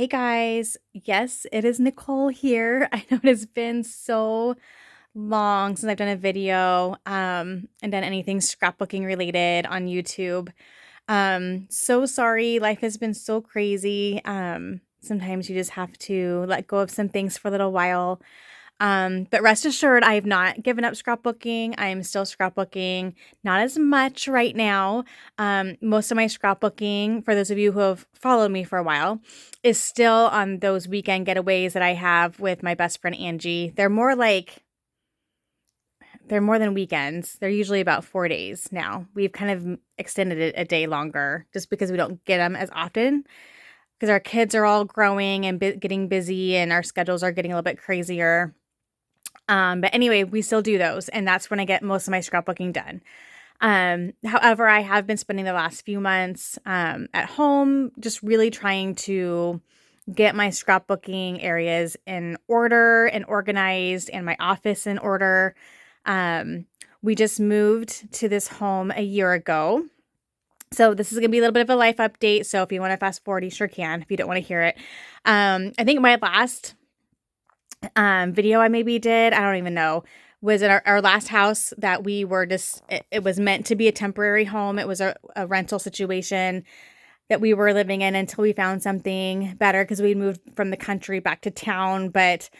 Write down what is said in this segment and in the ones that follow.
Hey guys, yes, it is Nicole here. I know it has been so long since I've done a video and done anything scrapbooking related on YouTube. So sorry, life has been so crazy. Sometimes you just have to let go of some things for a little while. But rest assured, I have not given up scrapbooking. I am still scrapbooking, not as much right now. Most of my scrapbooking, for those of you who have followed me for a while, is still on those weekend getaways that I have with my best friend Angie. They're more than weekends. They're usually about 4 days now. We've kind of extended it a day longer just because we don't get them as often because our kids are all growing and getting busy and our schedules are getting a little bit crazier. But anyway, we still do those, and that's when I get most of my scrapbooking done. However, I have been spending the last few months at home, just really trying to get my scrapbooking areas in order and organized, and my office in order. We just moved to this home a year ago. So this is going to be a little bit of a life update. So if you want to fast forward, you sure can. If you don't want to hear it, I think my last video I maybe did, I don't even know, was in our last house that we were just, it was meant to be a temporary home. It was a rental situation that we were living in until we found something better because we moved from the country back to town, but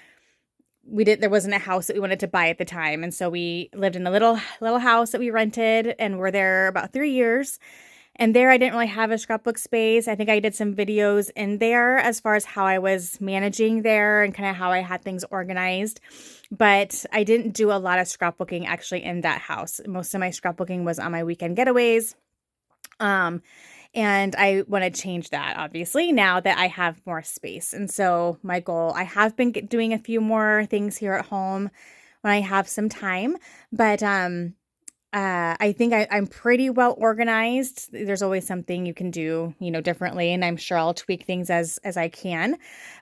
there wasn't a house that we wanted to buy at the time. And so we lived in a little house that we rented and were there about 3 years. And there I didn't really have a scrapbook space. I think I did some videos in there as far as how I was managing there and kind of how I had things organized. But I didn't do a lot of scrapbooking actually in that house. Most of my scrapbooking was on my weekend getaways. And I want to change that, obviously, now that I have more space. And so my goal, I have been doing a few more things here at home when I have some time, but I think I'm pretty well organized. There's always something you can do, differently, and I'm sure I'll tweak things as I can.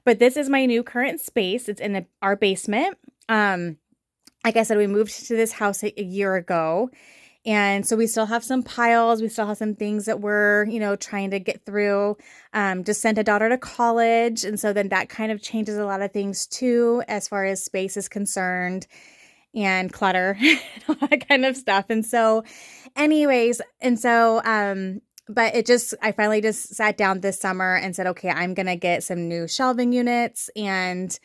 But this is my new current space. It's in our basement. Like I said, we moved to this house a year ago, and so we still have some piles. We still have some things that we're, trying to get through. Just sent a daughter to college, and so then that kind of changes a lot of things too, as far as space is concerned and clutter and all that kind of stuff. And so anyways, but I finally just sat down this summer and said, okay, I'm going to get some new shelving units and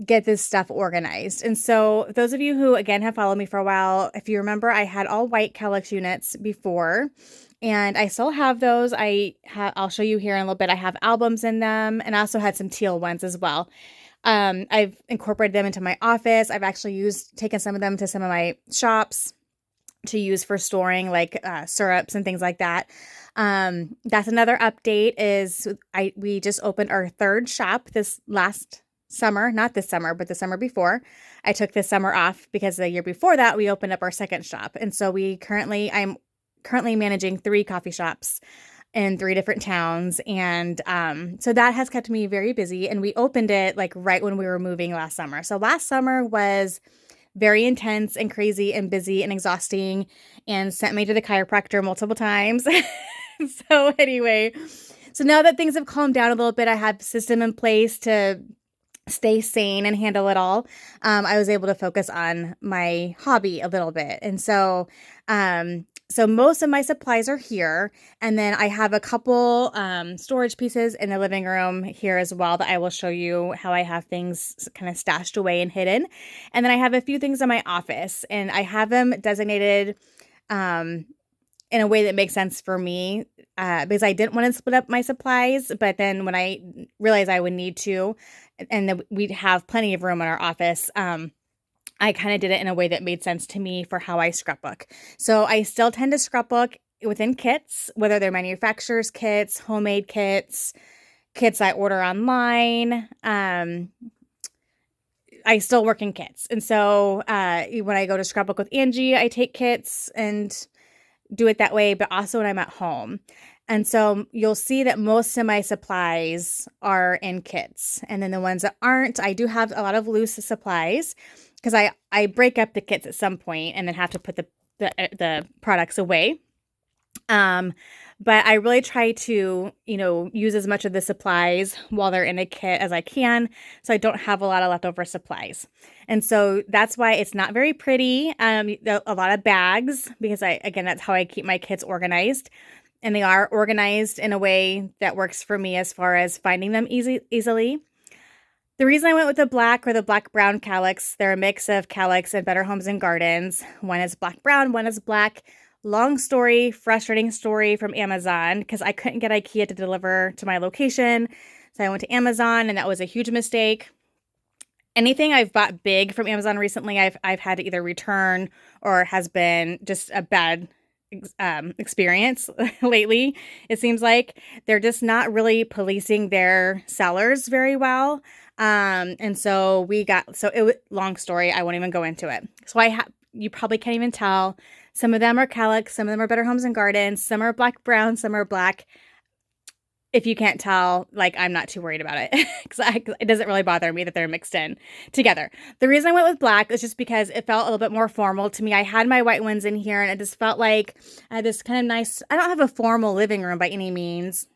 get this stuff organized. And so those of you who again have followed me for a while, if you remember, I had all white Kallax units before, and I still have those. I'll show you here in a little bit. I have albums in them, and I also had some teal ones as well. I've incorporated them into my office. I've actually taken some of them to some of my shops to use for storing like syrups and things like that. That's another update is we just opened our third shop this last summer, not this summer, but the summer before. I took this summer off because the year before that we opened up our second shop. And so I'm currently managing 3 coffee shops in 3 different towns. And so that has kept me very busy. And we opened it like right when we were moving last summer. So last summer was very intense and crazy and busy and exhausting and sent me to the chiropractor multiple times. So anyway, so now that things have calmed down a little bit, I have a system in place to stay sane and handle it all. I was able to focus on my hobby a little bit. And so most of my supplies are here. And then I have a couple storage pieces in the living room here as well that I will show you how I have things kind of stashed away and hidden. And then I have a few things in my office, and I have them designated in a way that makes sense for me because I didn't want to split up my supplies. But then when I realized I would need to, and that we'd have plenty of room in our office, I kind of did it in a way that made sense to me for how I scrapbook. So I still tend to scrapbook within kits, whether they're manufacturer's kits, homemade kits, kits I order online. I still work in kits. And so when I go to scrapbook with Angie, I take kits and do it that way, but also when I'm at home. And so you'll see that most of my supplies are in kits. And then the ones that aren't, I do have a lot of loose supplies because I break up the kits at some point and then have to put the products away. but I really try to, use as much of the supplies while they're in a kit as I can, so I don't have a lot of leftover supplies. And so that's why it's not very pretty. A lot of bags, because again, that's how I keep my kits organized. And they are organized in a way that works for me as far as finding them easily. The reason I went with the black or the black brown calyx, they're a mix of calyx and Better Homes and Gardens. One is black brown, one is black. Long story, frustrating story from Amazon, because I couldn't get IKEA to deliver to my location. So I went to Amazon, and that was a huge mistake. Anything I've bought big from Amazon recently, I've had to either return or has been just a bad experience lately. It seems like they're just not really policing their sellers very well. And so long story. I won't even go into it. So you probably can't even tell. Some of them are calyx, some of them are Better Homes and Gardens, some are black brown, some are black. If you can't tell, I'm not too worried about it, because it doesn't really bother me that they're mixed in together. The reason I went with black is just because it felt a little bit more formal to me. I had my white ones in here, and it just felt like I had this kind of nice, I don't have a formal living room by any means.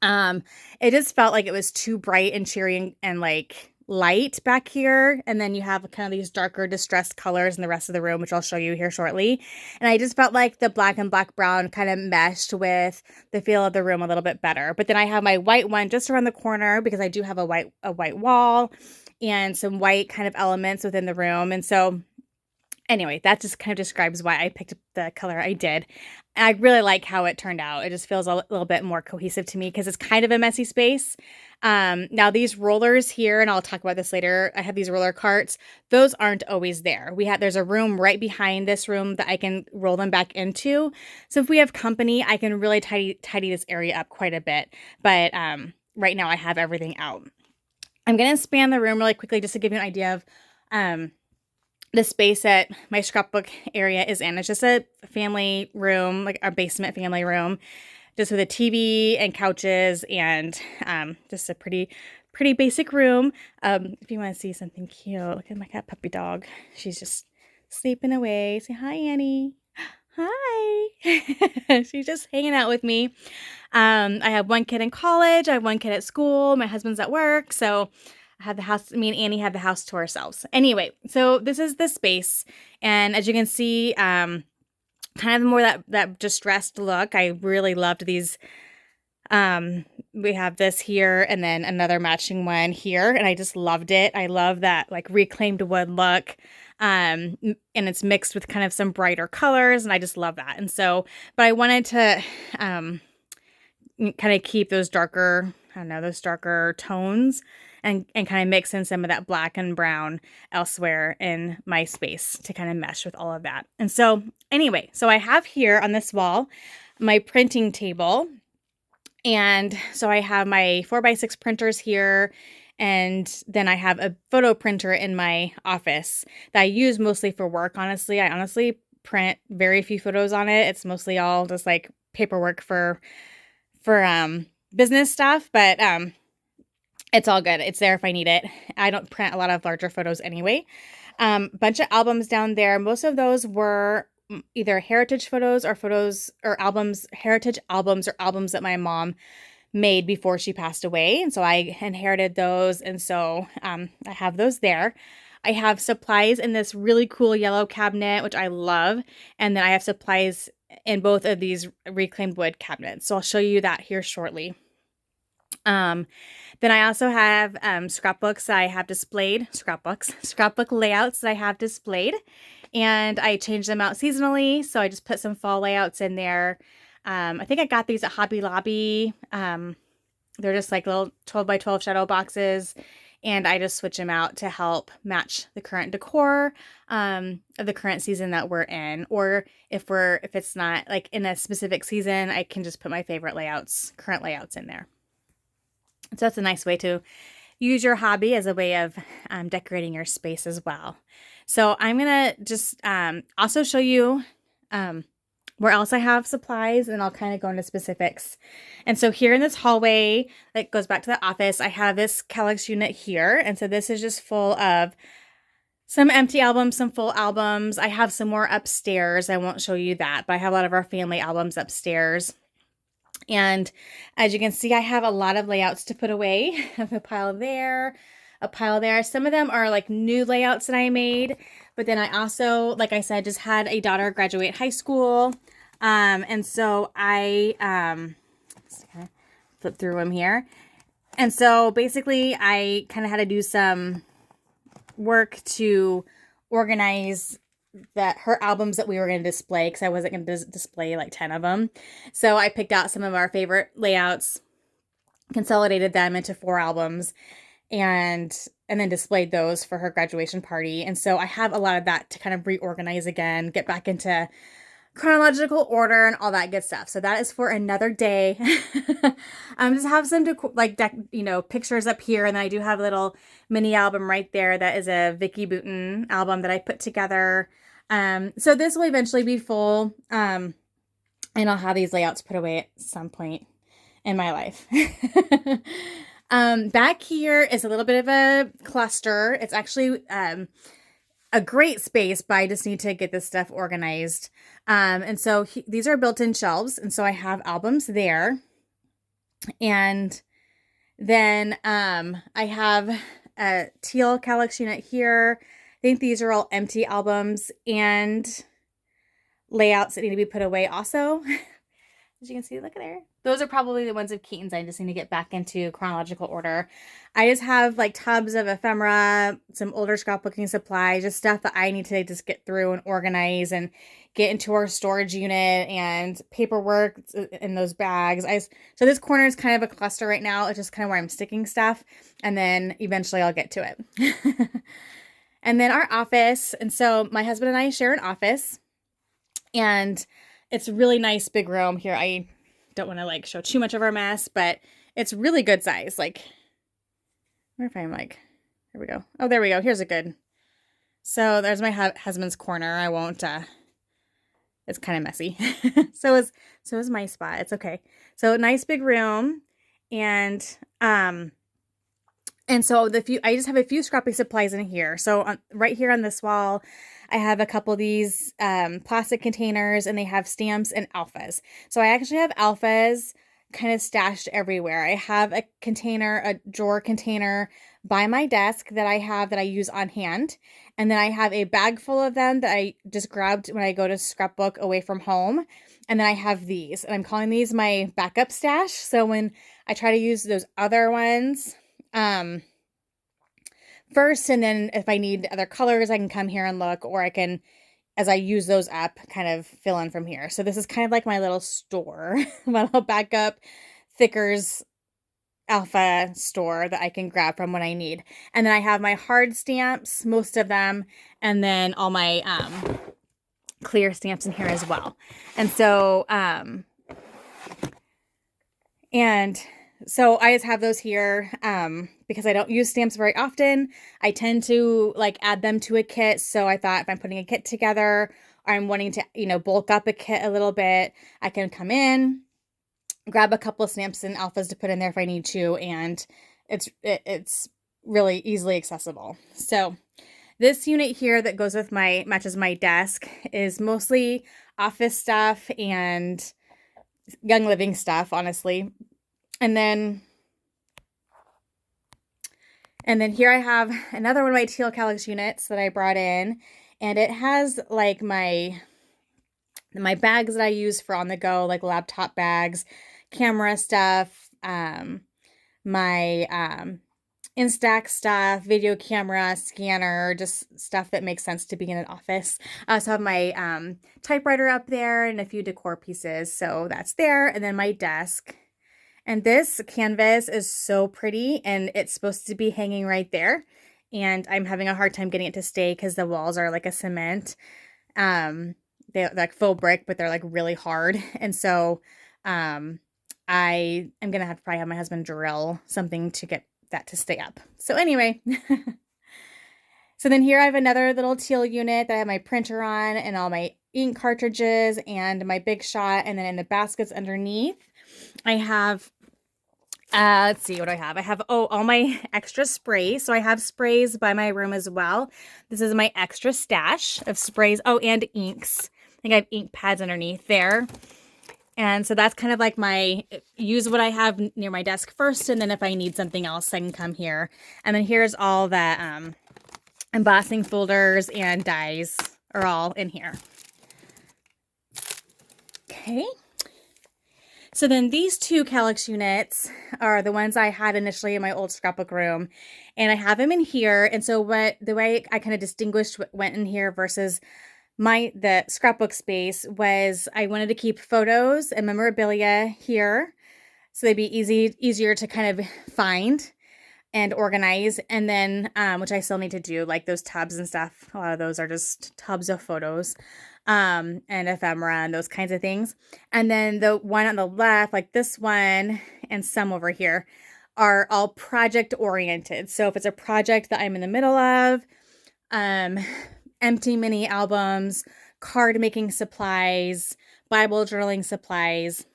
It just felt like it was too bright and cheery and light back here. And then you have kind of these darker distressed colors in the rest of the room, which I'll show you here shortly. And I just felt like the black and black brown kind of meshed with the feel of the room a little bit better. But then I have my white one just around the corner, because I do have a white wall and some white kind of elements within the room. And so anyway, that just kind of describes why I picked the color I did. And I really like how it turned out. It just feels a little bit more cohesive to me, because it's kind of a messy space. Now these rollers here, and I'll talk about this later, I have these roller carts. Those aren't always there. There's a room right behind this room that I can roll them back into. So if we have company, I can really tidy this area up quite a bit. But right now I have everything out. I'm going to span the room really quickly just to give you an idea of the space that my scrapbook area is in. It's just a family room, like our basement family room, just with a TV and couches, and just a pretty basic room. If you want to see something cute, look at my cat puppy dog. She's just sleeping away. Say hi, Annie. Hi. She's just hanging out with me. I have one kid in college. I have one kid at school. My husband's at work. So I had the house, me and Annie had the house to ourselves. Anyway, so this is the space. And as you can see, kind of more that distressed look. I really loved these. We have this here and then another matching one here. And I just loved it. I love that reclaimed wood look. And it's mixed with kind of some brighter colors. And I just love that. And so, but I wanted to kind of keep those darker tones. And kind of mix in some of that black and brown elsewhere in my space to kind of mesh with all of that. And so anyway, so I have here on this wall my printing table. And so I have my 4x6 printers here. And then I have a photo printer in my office that I use mostly for work, honestly. I honestly print very few photos on it. It's mostly all just paperwork for business stuff. But it's all good. It's there if I need it. I don't print a lot of larger photos anyway. Bunch of albums down there. Most of those were either heritage photos or heritage albums or albums that my mom made before she passed away. And so I inherited those. And so I have those there. I have supplies in this really cool yellow cabinet, which I love. And then I have supplies in both of these reclaimed wood cabinets. So I'll show you that here shortly. Then I also have scrapbooks that I have displayed, scrapbook layouts that I have displayed, and I change them out seasonally. So I just put some fall layouts in there. I think I got these at Hobby Lobby. They're just little 12 by 12 shadow boxes, and I just switch them out to help match the current decor of the current season that we're in. Or if it's not in a specific season, I can just put my favorite current layouts in there. So that's a nice way to use your hobby as a way of decorating your space as well. So I'm going to just also show you where else I have supplies, and I'll kind of go into specifics. And so here in this hallway that goes back to the office, I have this calyx unit here. And so this is just full of some empty albums, some full albums. I have some more upstairs. I won't show you that, but I have a lot of our family albums upstairs. And as you can see, I have a lot of layouts to put away. I have a pile there, a pile there. Some of them are like new layouts that I made, but then I also, like I said, just had a daughter graduate high school. And so I, just kind of flip through them here. And so basically I kind of had to do some work to organize her albums that we were going to display, because I wasn't going to display like 10 of them. So I picked out some of our favorite layouts, consolidated them into 4 albums, and then displayed those for her graduation party. And so I have a lot of that to kind of reorganize again, get back into chronological order and all that good stuff. So that is for another day. Just have some pictures up here, and then I do have a little mini album right there that is a Vicky Booten album that I put together. So this will eventually be full, and I'll have these layouts put away at some point in my life. Back here is a little bit of a cluster. It's actually a great space, but I just need to get this stuff organized. And so these are built-in shelves, and so I have albums there. And then I have a teal Calyx unit here. I think these are all empty albums and layouts that need to be put away also. As you can see, look at there. Those are probably the ones of Keaton's I just need to get back into chronological order. I just have like tubs of ephemera, some older scrapbooking supplies, just stuff that I need to just get through and organize and get into our storage unit, and paperwork in those bags. So this corner is kind of a cluster right now. It's just kind of where I'm sticking stuff, and then eventually I'll get to it. And then our office. And so my husband and I share an office, and it's a really nice big room here. I don't want to like show too much of our mess, but it's really good size. Like, I wonder if I'm like, there we go. Oh, there we go. Here's a good. So there's my husband's corner. I won't, it's kind of messy. So is my spot. It's okay. So nice big room. And so I just have a few scrappy supplies in here. So right here on this wall, I have a couple of these plastic containers, and they have stamps and alphas. So I actually have alphas kind of stashed everywhere. I have a drawer container by my desk that I use on hand. And then I have a bag full of them that I just grabbed when I go to scrapbook away from home. And then I have these, and I'm calling these my backup stash. So when I try to use those other ones, first, and then if I need other colors, I can come here and look, or I can, as I use those up, kind of fill in from here. So this is kind of like my little store, my little backup thickers alpha store that I can grab from when I need. And then I have my hard stamps, most of them, and then all my clear stamps in here as well. And so so I just have those here because I don't use stamps very often. I tend to like add them to a kit. So I thought if I'm putting a kit together, or I'm wanting to, bulk up a kit a little bit, I can come in, grab a couple of stamps and alphas to put in there if I need to. And it's really easily accessible. So this unit here that goes with matches my desk is mostly office stuff and young living stuff, honestly. And then here I have another one of my teal Calyx units that I brought in, and it has like my bags that I use for on the go, like laptop bags, camera stuff, my Instax stuff, video camera, scanner, just stuff that makes sense to be in an office. I also have my typewriter up there and a few decor pieces, so that's there. And then my desk. And this canvas is so pretty, and it's supposed to be hanging right there. And I'm having a hard time getting it to stay because the walls are like a cement. They're like faux brick, but they're like really hard. And so I am going to have to probably have my husband drill something to get that to stay up. So anyway, so then here I have another little teal unit that I have my printer on and all my ink cartridges and my Big Shot. And then in the baskets underneath, I have, let's see what I have. I have, all my extra sprays. So I have sprays by my room as well. This is my extra stash of sprays. Oh, and inks. I think I have ink pads underneath there. And so that's kind of like my use what I have near my desk first. And then if I need something else, I can come here. And then here's all the embossing folders and dies are all in here. Okay. So then these two Calyx units are the ones I had initially in my old scrapbook room, and I have them in here. And so the way I kind of distinguished what went in here versus the scrapbook space was I wanted to keep photos and memorabilia here so they'd be easier to kind of find and organize. And then, which I still need to do, like those tubs and stuff. A lot of those are just tubs of photos, and ephemera and those kinds of things. And then the one on the left, like this one and some over here, are all project oriented. So if it's a project that I'm in the middle of, empty mini albums, card making supplies, Bible journaling supplies.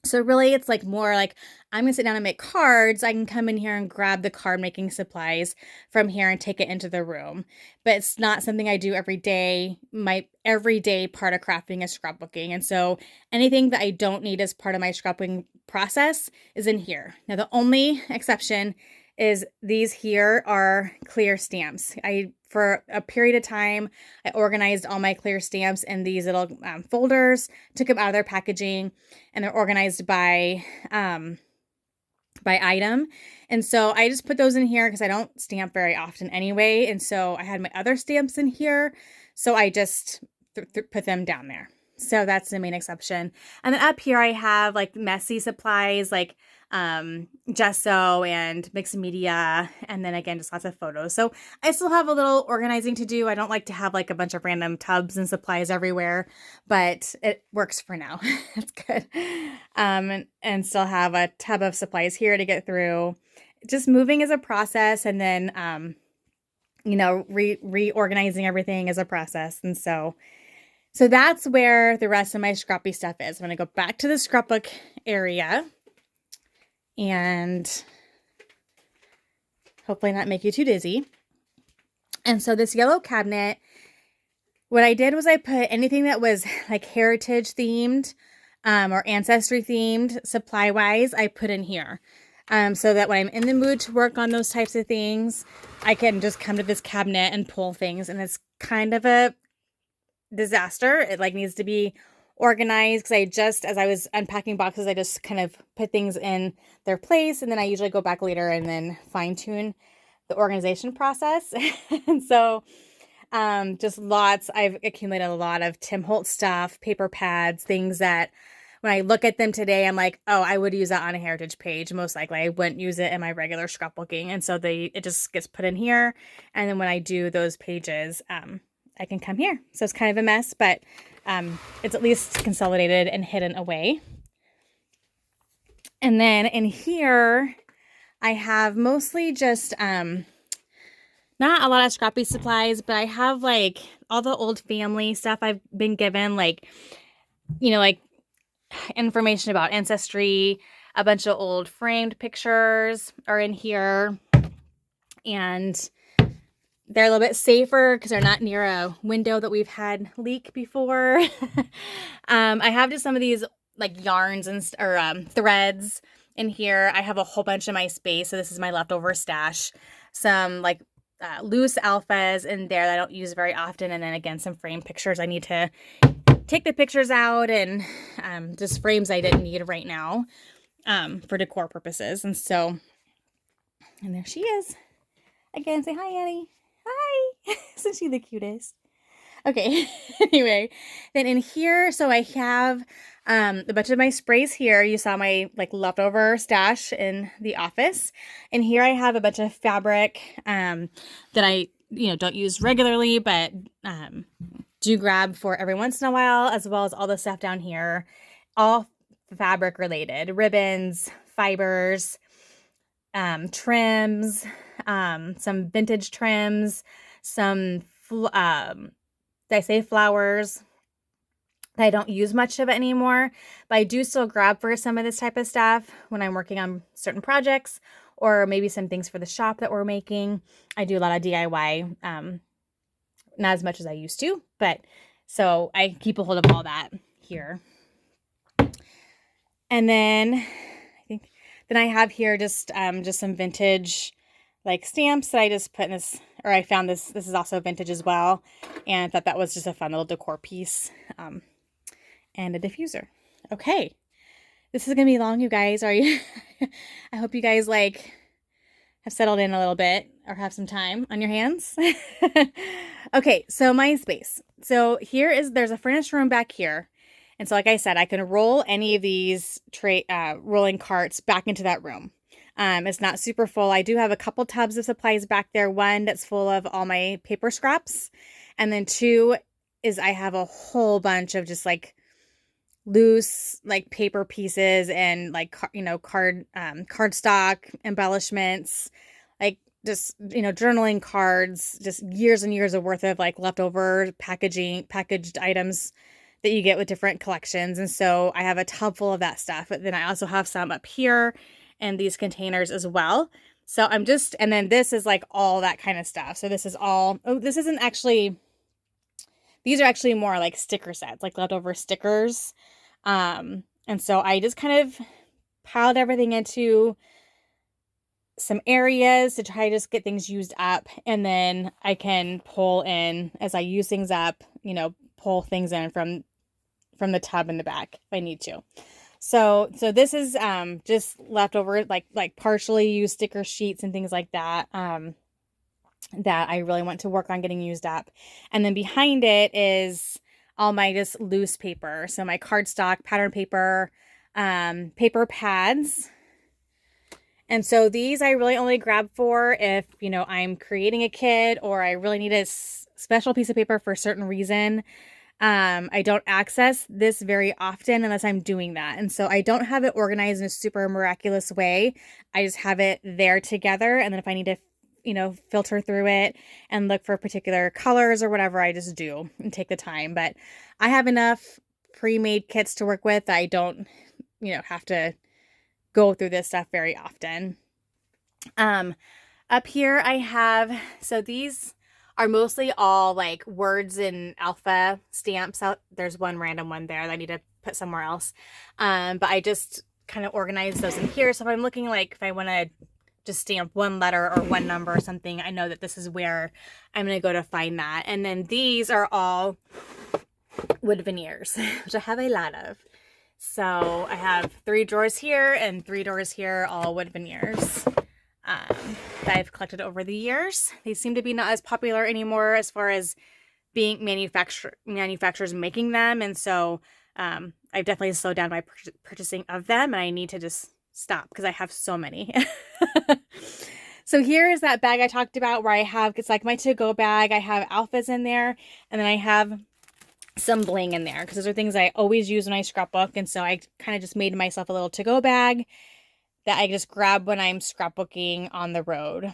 So really it's like more like I'm gonna sit down and make cards. I can come in here and grab the card making supplies from here and take it into the room. But it's not something I do every day. My everyday part of crafting is scrapbooking. And so anything that I don't need as part of my scrapbooking process is in here. Now the only exception is these here are clear stamps. For a period of time, I organized all my clear stamps in these little folders, took them out of their packaging, and they're organized by item. And so I just put those in here because I don't stamp very often anyway. And so I had my other stamps in here. So I just put them down there. So that's the main exception. And then up here I have like messy supplies like gesso and mixed media, and then again just lots of photos. So I still have a little organizing to do. I don't like to have like a bunch of random tubs and supplies everywhere, but it works for now. It's good. And still have a tub of supplies here to get through. Just moving is a process, and then reorganizing everything is a process. And so that's where the rest of my scrappy stuff is. I'm going to go back to the scrapbook area and hopefully not make you too dizzy. And so this yellow cabinet, what I did was I put anything that was like heritage themed or ancestry themed supply wise, I put in here. So that when I'm in the mood to work on those types of things, I can just come to this cabinet and pull things. And it's kind of a disaster. It like needs to be organized because as I was unpacking boxes, I just kind of put things in their place, and then I usually go back later and then fine tune the organization process. And so I've accumulated a lot of Tim Holtz stuff, paper pads, things that when I look at them today, I'm like, oh, I would use that on a heritage page. Most likely I wouldn't use it in my regular scrapbooking. And so it just gets put in here. And then when I do those pages, I can come here. So it's kind of a mess, but it's at least consolidated and hidden away. And then in here, I have mostly just not a lot of scrappy supplies, but I have like all the old family stuff I've been given, like information about ancestry. A bunch of old framed pictures are in here, and they're a little bit safer because they're not near a window that we've had leak before. I have just some of these like yarns or threads in here. I have a whole bunch in my space, so this is my leftover stash. Some like loose alphas in there that I don't use very often, and then again some frame pictures I need to take the pictures out, and just frames I didn't need right now for decor purposes. And there she is. Again, say hi, Annie. Hi. Isn't she the cutest? Okay. Anyway, then in here, so I have a bunch of my sprays here. You saw my like leftover stash in the office. And here I have a bunch of fabric that I don't use regularly, but do grab for every once in a while, as well as all the stuff down here, all fabric related, ribbons, fibers, trims, some vintage trims, some, did I say flowers? I don't use much of it anymore, but I do still grab for some of this type of stuff when I'm working on certain projects, or maybe some things for the shop that we're making. I do a lot of DIY, not as much as I used to, but so I keep a hold of all that here. And then I think then I have here just some vintage like stamps that I just put in this, or I found this. This is also vintage as well, and I thought that was just a fun little decor piece, and a diffuser. Okay, this is gonna be long, you guys. Are you? I hope you guys like have settled in a little bit or have some time on your hands. Okay, so my space. So there's a furnished room back here. And so like I said, I can roll any of these rolling carts back into that room. It's not super full. I do have a couple tubs of supplies back there. One that's full of all my paper scraps. And then two is I have a whole bunch of just like loose like paper pieces and like cardstock embellishments, like just journaling cards, just years and years of worth of like leftover packaged items that you get with different collections. And so I have a tub full of that stuff, but then I also have some up here and these containers as well. So and then this is like all that kind of stuff. So this is all, these are actually more like sticker sets, like leftover stickers. And so I just kind of piled everything into some areas to try to just get things used up. And then I can pull in as I use things up, pull things in from the tub in the back if I need to. So this is just leftover like partially used sticker sheets and things like that. That I really want to work on getting used up. And then behind it is all my just loose paper. So my cardstock, pattern paper, paper pads. And so these I really only grab for if, I'm creating a kit or I really need a special piece of paper for a certain reason. I don't access this very often unless I'm doing that. And so I don't have it organized in a super miraculous way. I just have it there together. And then if I need to filter through it and look for particular colors or whatever, I just do and take the time. But I have enough pre-made kits to work with that I don't, have to go through this stuff very often. Up here I have, so these are mostly all like words in alpha stamps out. There's one random one there that I need to put somewhere else. But I just kind of organize those in here. So if I'm looking like if I want to just stamp one letter or one number or something, I know that this is where I'm going to go to find that. And then these are all wood veneers, which I have a lot of. So I have 3 drawers here and 3 drawers here, all wood veneers that I've collected over the years. They seem to be not as popular anymore as far as being manufacturers making them. And so I've definitely slowed down my purchasing of them, and I need to just stop because I have so many. So here is that bag I talked about where it's like my to-go bag. I have alphas in there, and then I have some bling in there because those are things I always use when I scrapbook. And so I kind of just made myself a little to-go bag that I just grab when I'm scrapbooking on the road.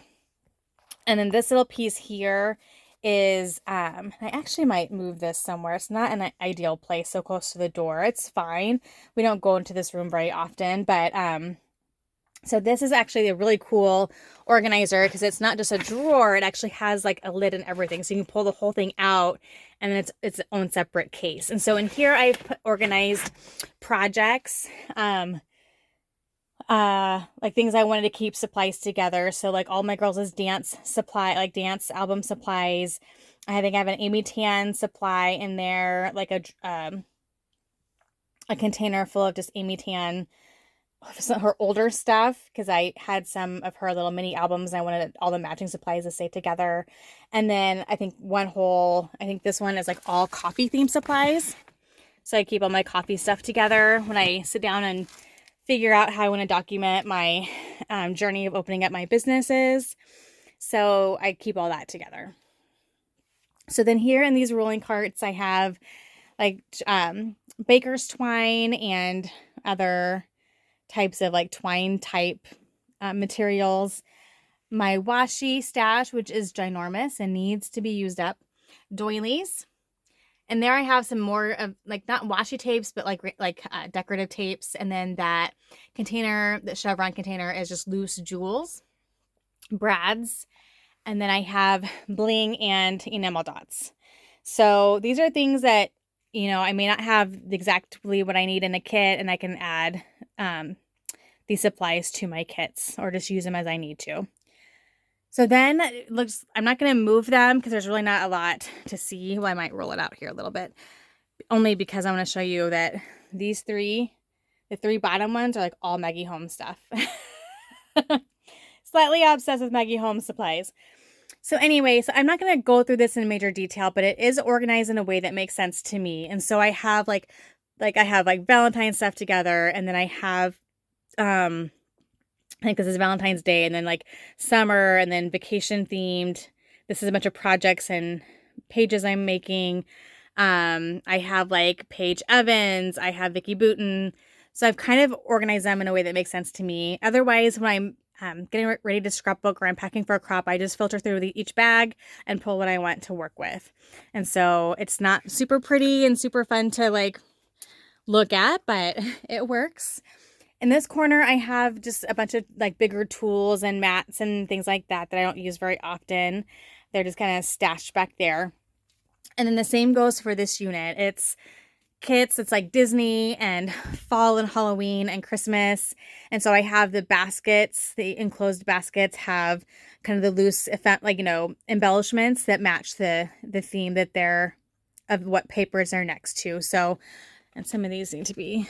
And then this little piece here is, I actually might move this somewhere. It's not an ideal place so close to the door. It's fine. We don't go into this room very often, but, so this is actually a really cool organizer because it's not just a drawer. It actually has like a lid and everything. So you can pull the whole thing out and then it's its own separate case. And so in here I've organized projects, like things I wanted to keep supplies together. So like all my girls' dance supply, like dance album supplies. I think I have an Amy Tan supply in there, like a container full of just Amy Tan, some of her older stuff, because I had some of her little mini albums and I wanted all the matching supplies to stay together. And then I think this one is like all coffee themed supplies. So I keep all my coffee stuff together when I sit down and figure out how I want to document my journey of opening up my businesses. So I keep all that together. So then here in these rolling carts, I have like baker's twine and other types of like twine type materials. My washi stash, which is ginormous and needs to be used up. Doilies. And there I have some more of like not washi tapes, but like decorative tapes. And then that container, the chevron container, is just loose jewels, brads. And then I have bling and enamel dots. So these are things that, you know, I may not have exactly what I need in a kit, and I can add these supplies to my kits or just use them as I need to. So then it looks, I'm not going to move them because there's really not a lot to see. Well, I might roll it out here a little bit, only because I want to show you that these three, the three bottom ones are like all Maggie Home stuff. Slightly obsessed with Maggie Home supplies. So anyway, so I'm not going to go through this in major detail, but it is organized in a way that makes sense to me. And so I have like I have like Valentine's stuff together, and then I have I think this is Valentine's Day, and then like summer, and then vacation themed. This is a bunch of projects and pages I'm making. I have like Paige Evans, I have Vicki Booten. So I've kind of organized them in a way that makes sense to me. Otherwise, when I'm getting ready to scrapbook or I'm packing for a crop, I just filter through each bag and pull what I want to work with. And so it's not super pretty and super fun to like look at, but it works. In this corner, I have just a bunch of like bigger tools and mats and things like that I don't use very often. They're just kind of stashed back there. And then the same goes for this unit. It's kits. It's like Disney and fall and Halloween and Christmas. And so I have the baskets, the enclosed baskets have kind of the loose, like, you know, embellishments that match the theme that they're, of what papers are next to. So, and some of these need to be,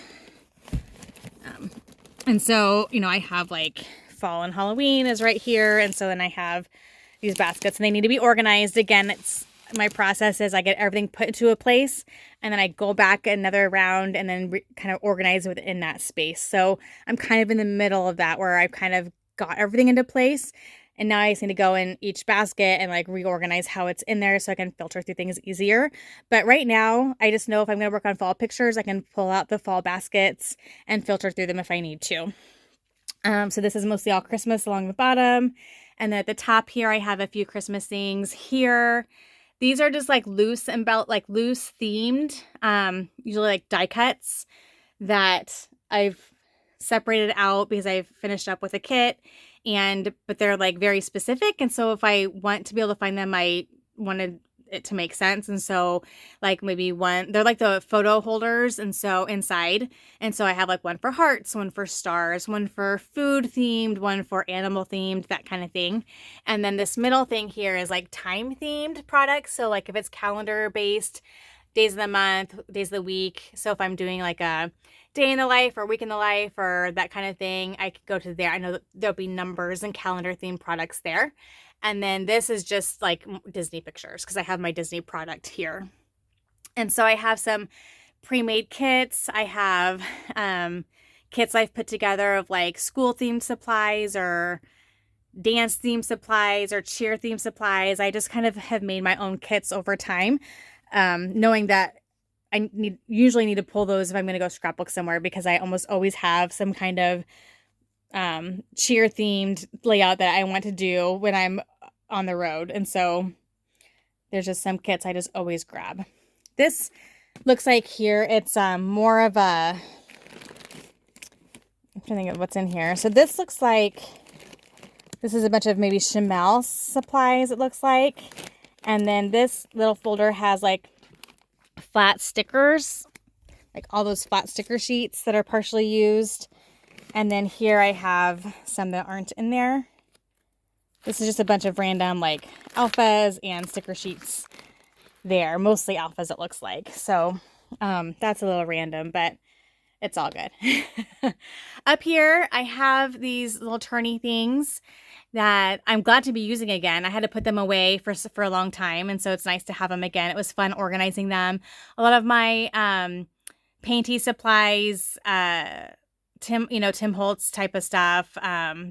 and so, you know, I have like fall and Halloween is right here. And so then I have these baskets and they need to be organized. Again, it's, my process is I get everything put into a place and then I go back another round and then kind of organize within that space. So I'm kind of in the middle of that where I've kind of got everything into place. And now I just need to go in each basket and like reorganize how it's in there so I can filter through things easier. But right now, I just know if I'm going to work on fall pictures, I can pull out the fall baskets and filter through them if I need to. So this is mostly all Christmas along the bottom. And then at the top here, I have a few Christmas things here. These are just like loose and like loose themed, usually like die cuts that I've separated out because I've finished up with a kit, but they're like very specific. And so if I want to be able to find them, I wanted it to make sense. And so like maybe one, they're like the photo holders. And so inside, and so I have like one for hearts, one for stars, one for food themed, one for animal themed, that kind of thing. And then this middle thing here is like time themed products. So like if it's calendar based, days of the month, days of the week. So if I'm doing like a day in the life or week in the life or that kind of thing, I could go to there. I know that there'll be numbers and calendar themed products there. And then this is just like Disney pictures because I have my Disney product here. And so I have some pre-made kits. I have kits I've put together of like school themed supplies or dance themed supplies or cheer themed supplies. I just kind of have made my own kits over time, knowing that I usually need to pull those if I'm going to go scrapbook somewhere because I almost always have some kind of cheer themed layout that I want to do when I'm on the road. And so there's just some kits I just always grab. This looks like here, it's more of a, I'm trying to think of what's in here. So this looks like, this is a bunch of maybe Chamel supplies, it looks like. And then this little folder has like flat stickers, like all those flat sticker sheets that are partially used. And then here I have some that aren't in there. This is just a bunch of random like alphas and sticker sheets there. Mostly alphas it looks like. So that's a little random, but it's all good. Up here I have these little turny things that I'm glad to be using again. I had to put them away for a long time. And so it's nice to have them again. It was fun organizing them. A lot of my painty supplies, Tim Holtz type of stuff,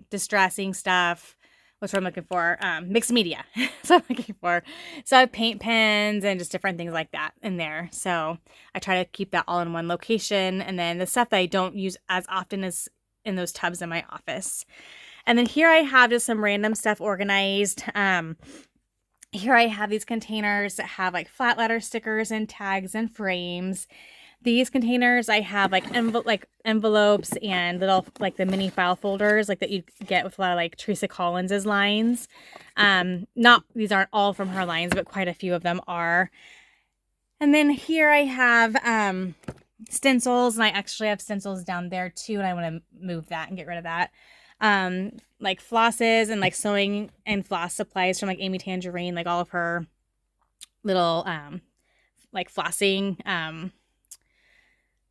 distressing stuff. What's what I'm looking for? Mixed media. So I'm looking for. So I have paint pens and just different things like that in there. So I try to keep that all in one location. And then the stuff that I don't use as often is in those tubs in my office. And then here I have just some random stuff organized. Here I have these containers that have like flat letter stickers and tags and frames. These containers I have like envelopes and little like the mini file folders like that you get with a lot of like Teresa Collins's lines. These aren't all from her lines, but quite a few of them are. And then here I have stencils, and I actually have stencils down there too, and I want to move that and get rid of that. Like flosses and like sewing and floss supplies from like Amy Tangerine, like all of her little like flossing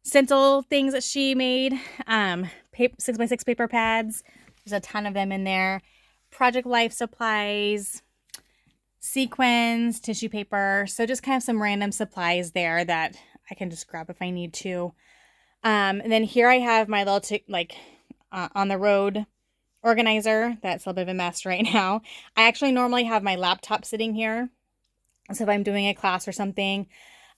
stencil things that she made. 6x6 paper pads. There's a ton of them in there. Project Life supplies, sequins, tissue paper. So just kind of some random supplies there that I can just grab if I need to. And then here I have my little on the road organizer. That's a little bit of a mess right now. I actually normally have my laptop sitting here. So if I'm doing a class or something,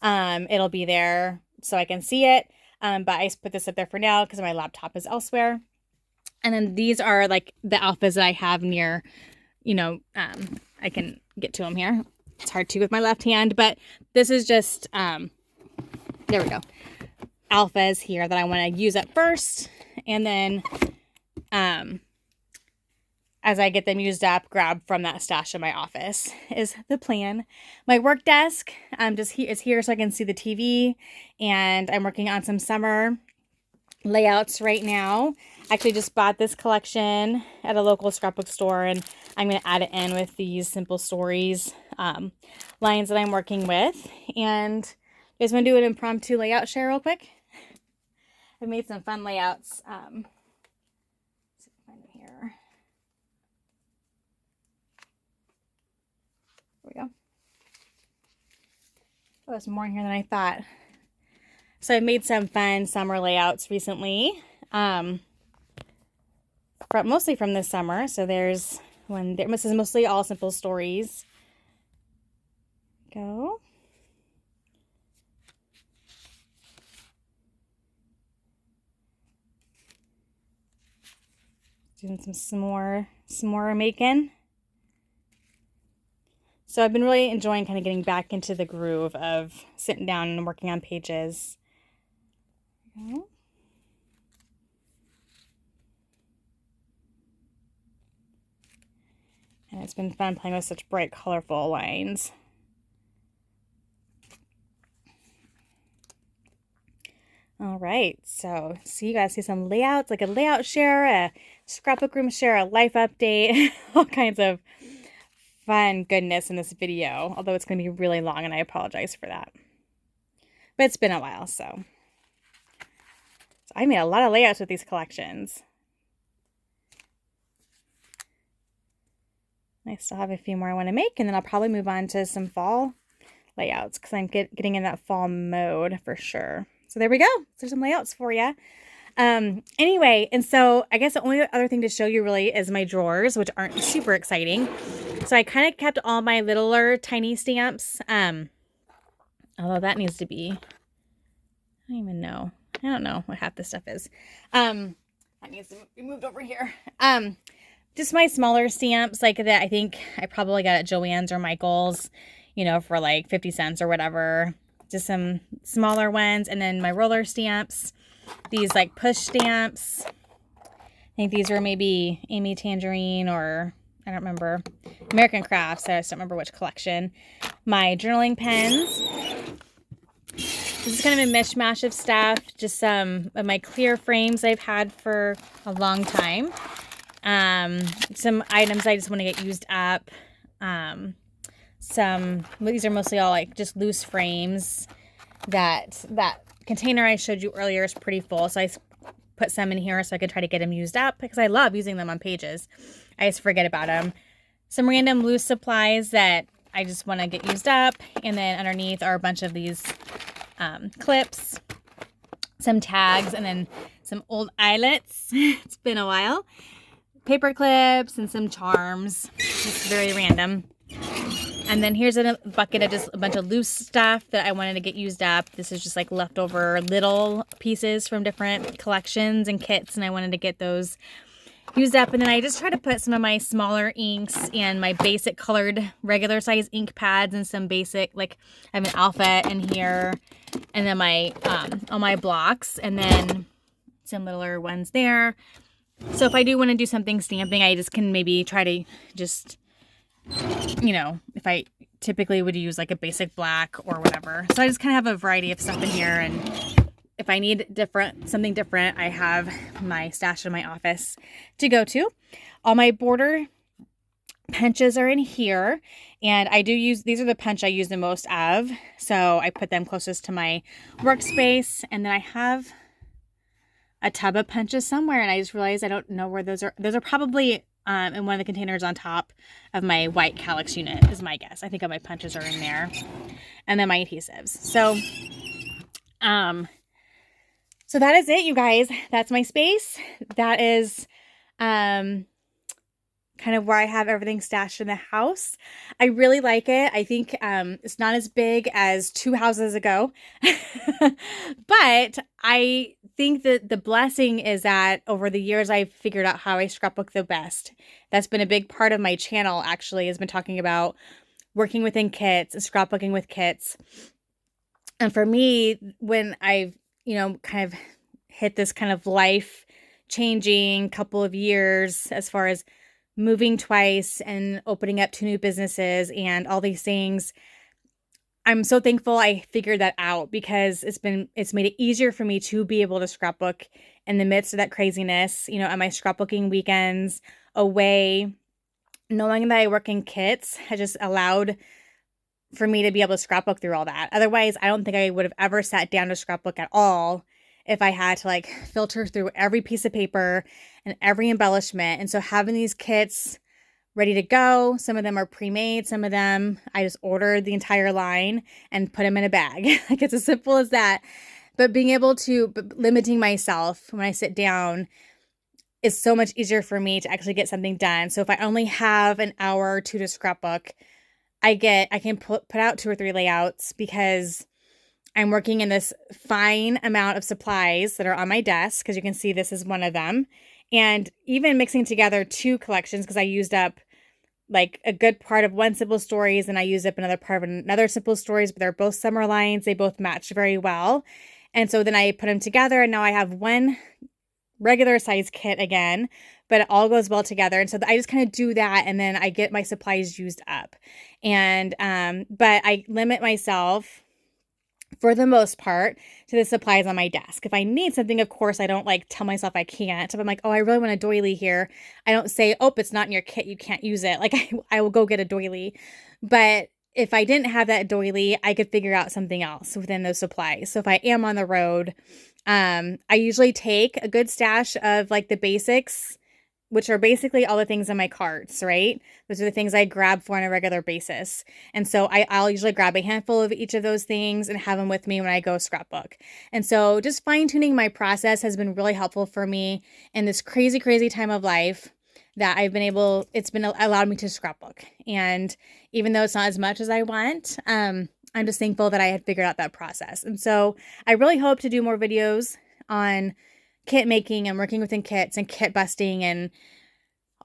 it'll be there so I can see it. But I just put this up there for now because my laptop is elsewhere. And then these are like the alphas that I have near, I can get to them here. It's hard to with my left hand, but this is just, there we go. Alphas here that I want to use up first. And then, as I get them used up, grab from that stash in my office is the plan. My work desk is here so I can see the TV, and I'm working on some summer layouts right now. I actually just bought this collection at a local scrapbook store, and I'm going to add it in with these Simple Stories lines that I'm working with. And you guys want to do an impromptu layout share real quick? I've made some fun layouts. Let's see if I can find them here. There we go. Oh, there's more in here than I thought. So I've made some fun summer layouts recently, mostly from this summer. So there's one there. This is mostly all Simple Stories. Go. Doing some more making. So I've been really enjoying kind of getting back into the groove of sitting down and working on pages. And it's been fun playing with such bright, colorful lines. All right, so you guys see some layouts, like a layout share, a scrapbook room share, a life update, all kinds of fun goodness in this video, although it's going to be really long, and I apologize for that. But it's been a while, so I made a lot of layouts with these collections. I still have a few more I want to make, and then I'll probably move on to some fall layouts because I'm getting in that fall mode for sure. So there we go. There's some layouts for you. Anyway, and so I guess the only other thing to show you really is my drawers, which aren't super exciting. So I kind of kept all my littler tiny stamps. Although that needs to be, I don't even know. I don't know what half this stuff is. That needs to be moved over here. Just my smaller stamps like that. I think I probably got at Joann's or Michael's, for like 50 cents or whatever. Just some smaller ones. And then my roller stamps, these like push stamps. I think these were maybe Amy Tangerine or I don't remember. American Crafts. I just don't remember which collection. My journaling pens. This is kind of a mishmash of stuff. Just some of my clear frames I've had for a long time. Some items I just want to get used up. These are mostly all like just loose frames. That container I showed you earlier is pretty full, so I put some in here so I could try to get them used up because I love using them on pages. I just forget about them. Some random loose supplies that I just want to get used up, and then underneath are a bunch of these clips, some tags, and then some old eyelets. It's been a while. Paper clips and some charms. Just very random. And then here's a bucket of just a bunch of loose stuff that I wanted to get used up. This is just like leftover little pieces from different collections and kits, and I wanted to get those used up. And then I just try to put some of my smaller inks and my basic colored regular size ink pads and some basic, like I have an alpha in here, and then my all my blocks, and then some littler ones there. So if I do want to do something stamping, I just can maybe try to just, if if I typically would use like a basic black or whatever. So I just kind of have a variety of stuff in here, and if I need something different, I have my stash in my office to go to. All my border punches are in here, and I do use, these are the punch I use the most of, so I put them closest to my workspace. And then I have a tub of punches somewhere, and I just realized I don't know where those are. Those are probably in one of the containers on top of my white Calyx unit is my guess. I think all my punches are in there, and then my adhesives. So so that is it, you guys. That's my space. That is kind of where I have everything stashed in the house. I really like it. I think it's not as big as 2 houses ago, but I think that the blessing is that over the years, I've figured out how I scrapbook the best. That's been a big part of my channel, actually, has been talking about working within kits and scrapbooking with kits. And for me, when I've, kind of hit this kind of life changing couple of years as far as moving twice and opening up 2 new businesses and all these things, I'm so thankful I figured that out, because it's made it easier for me to be able to scrapbook in the midst of that craziness, on my scrapbooking weekends away. Knowing that I work in kits has just allowed for me to be able to scrapbook through all that. Otherwise, I don't think I would have ever sat down to scrapbook at all if I had to like filter through every piece of paper and every embellishment. And so having these kits ready to go, some of them are pre-made, some of them I just ordered the entire line and put them in a bag. Like, it's as simple as that. But limiting myself when I sit down is so much easier for me to actually get something done. So if I only have an hour or 2 to scrapbook, I can put out 2 or 3 layouts, because I'm working in this fine amount of supplies that are on my desk, because you can see this is one of them. And even mixing together 2 collections, because I used up like a good part of one Simple Stories and I used up another part of another Simple Stories, but they're both summer lines. They both match very well. And so then I put them together, and now I have one regular size kit again, but it all goes well together. And so I just kind of do that, and then I get my supplies used up. And but I limit myself for the most part to the supplies on my desk. If I need something, of course, I don't like tell myself I can't. If I'm like, oh, I really want a doily here, I don't say, oh, it's not in your kit, you can't use it. Like, I will go get a doily. But if I didn't have that doily, I could figure out something else within those supplies. So if I am on the road, I usually take a good stash of like the basics, which are basically all the things in my carts, right? Those are the things I grab for on a regular basis. And so I'll usually grab a handful of each of those things and have them with me when I go scrapbook. And so just fine-tuning my process has been really helpful for me in this crazy, crazy time of life that it's been allowed me to scrapbook. And even though it's not as much as I want, I'm just thankful that I had figured out that process. And so I really hope to do more videos on kit making and working within kits and kit busting and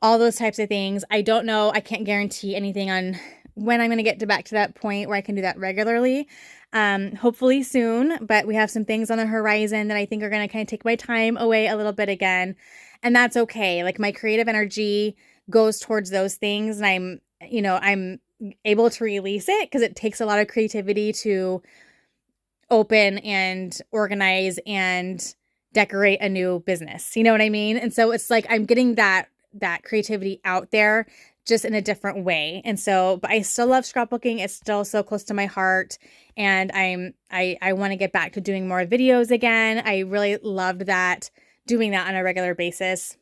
all those types of things. I don't know. I can't guarantee anything on when I'm going to get back to that point where I can do that regularly. Hopefully soon, but we have some things on the horizon that I think are going to kind of take my time away a little bit again. And that's okay. Like, my creative energy goes towards those things, and I'm able to release it, because it takes a lot of creativity to open and organize and decorate a new business. You know what I mean? And so it's like I'm getting that creativity out there just in a different way. And so, but I still love scrapbooking. It's still so close to my heart. And I want to get back to doing more videos again. I really loved doing that on a regular basis.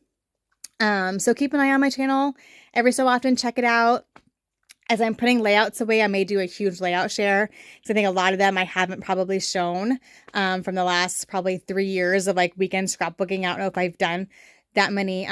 So keep an eye on my channel every so often. Check it out. As I'm putting layouts away, I may do a huge layout share, because I think a lot of them I haven't probably shown from the last probably 3 years of like weekend scrapbooking. I don't know if I've done that many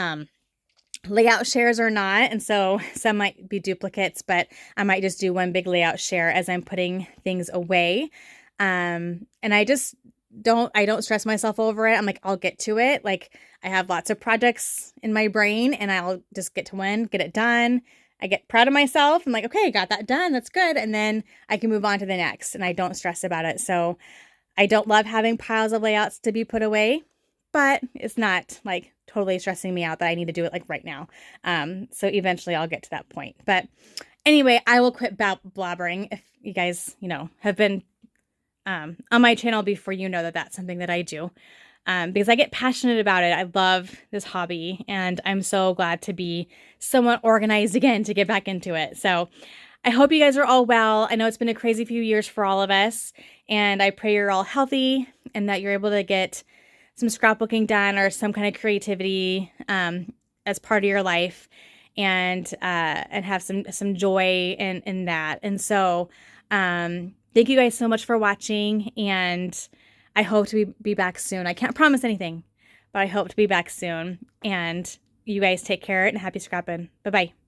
layout shares or not. And so some might be duplicates, but I might just do one big layout share as I'm putting things away. And I don't stress myself over it. I'm like, I'll get to it. Like, I have lots of projects in my brain, and I'll just get to one, get it done. I get proud of myself. I'm like, okay, I got that done. That's good. And then I can move on to the next, and I don't stress about it. So I don't love having piles of layouts to be put away, but it's not like totally stressing me out that I need to do it like right now. So eventually I'll get to that point. But Anyway, I will quit blabbering. If you guys, have been on my channel before, that that's something that I do, because I get passionate about it. I love this hobby, and I'm so glad to be somewhat organized again to get back into it. So I hope you guys are all well. I know it's been a crazy few years for all of us, and I pray you're all healthy and that you're able to get some scrapbooking done or some kind of creativity as part of your life, and have some joy in that. And so thank you guys so much for watching, and I hope to be back soon. I can't promise anything, but I hope to be back soon. And you guys take care and happy scrapping. Bye-bye.